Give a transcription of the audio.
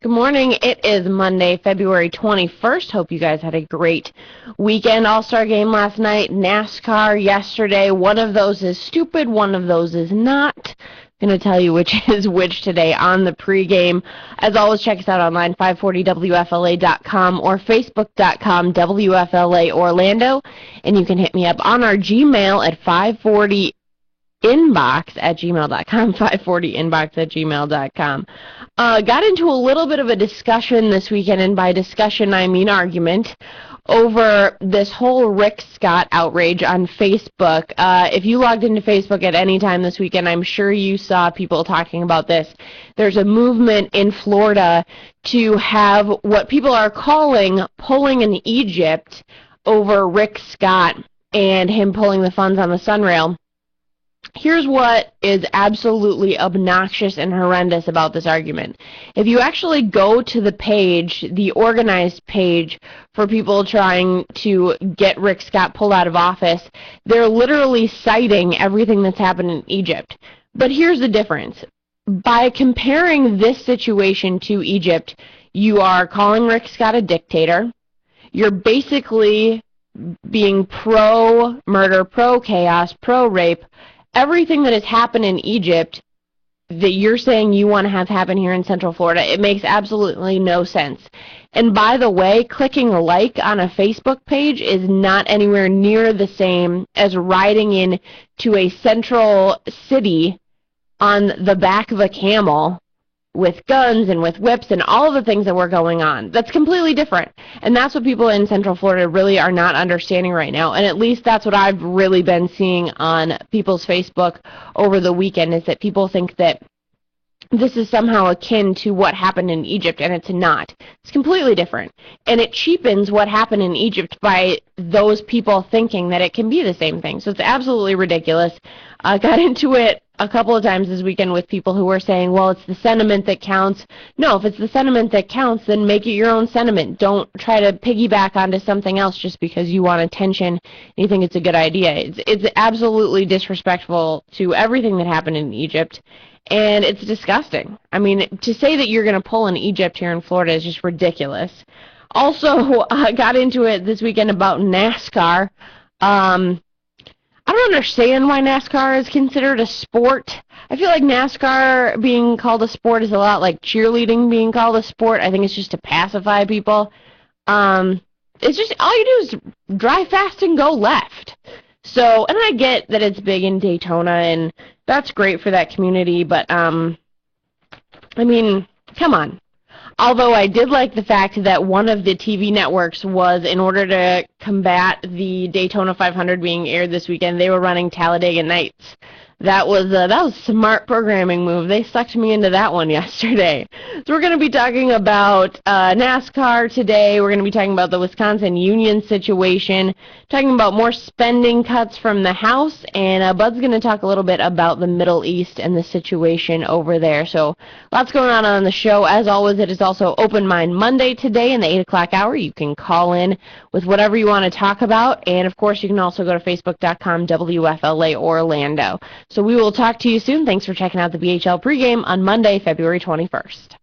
Good morning. It is Monday, February 21st. Hope you guys had a great weekend. All-Star game last night, NASCAR yesterday. One of those is stupid, one of those is not. I'm going to tell you which is which today on the pregame. As always, check us out online, 540WFLA.com or Facebook.com, WFLA Orlando. And you can hit me up on our Gmail at 540inbox@gmail.com, 540inbox@gmail.com. Got into a little bit of a discussion this weekend, and by discussion I mean argument, over this whole Rick Scott outrage on Facebook. If you logged into Facebook at any time this weekend, I'm sure you saw people talking about this. There's a movement in Florida to have what people are calling pulling in Egypt over Rick Scott and him pulling the funds on the Sunrail. Here's what is absolutely obnoxious and horrendous about this argument. If you actually go to the page, the organized page for people trying to get Rick Scott pulled out of office, they're literally citing everything that's happened in Egypt. But here's the difference. By comparing this situation to Egypt, you are calling Rick Scott a dictator. You're basically being pro-murder, pro-chaos, pro-rape. Everything that has happened in Egypt that you're saying you want to have happen here in Central Florida, it makes absolutely no sense. And by the way, clicking a like on a Facebook page is not anywhere near the same as riding in to a central city on the back of a camel with guns and with whips and all of the things that were going on. That's completely different. And that's what people in Central Florida really are not understanding right now. And at least that's what I've really been seeing on people's Facebook over the weekend, is that people think that this is somehow akin to what happened in Egypt, and it's not. It's completely different. And it cheapens what happened in Egypt by those people thinking that it can be the same thing. So it's absolutely ridiculous. I got into it a couple of times this weekend with people who were saying, well, it's the sentiment that counts. No, if it's the sentiment that counts, then make it your own sentiment. Don't try to piggyback onto something else just because you want attention and you think it's a good idea. It's absolutely disrespectful to everything that happened in Egypt, and it's disgusting. I mean, to say that you're going to pull in Egypt here in Florida is just ridiculous. Also, I got into it this weekend about NASCAR. I don't understand why NASCAR is considered a sport. I feel like NASCAR being called a sport is a lot like cheerleading being called a sport. I think it's just to pacify people. It's just, all you do is drive fast and go left. So, and I get that it's big in Daytona, and that's great for that community, but, I mean, come on. Although I did like the fact that one of the TV networks was, in order to combat the Daytona 500 being aired this weekend, they were running Talladega Nights. That was a smart programming move. They sucked me into that one yesterday. So we're going to be talking about NASCAR today. We're going to be talking about the Wisconsin union situation, talking about more spending cuts from the House, and Bud's going to talk a little bit about the Middle East and the situation over there. So lots going on the show. As always, it is also Open Mind Monday today in the 8 o'clock hour. You can call in with whatever you want to talk about, and of course you can also go to Facebook.com, WFLA Orlando. So we will talk to you soon. Thanks for checking out the BHL pregame on Monday, February 21st.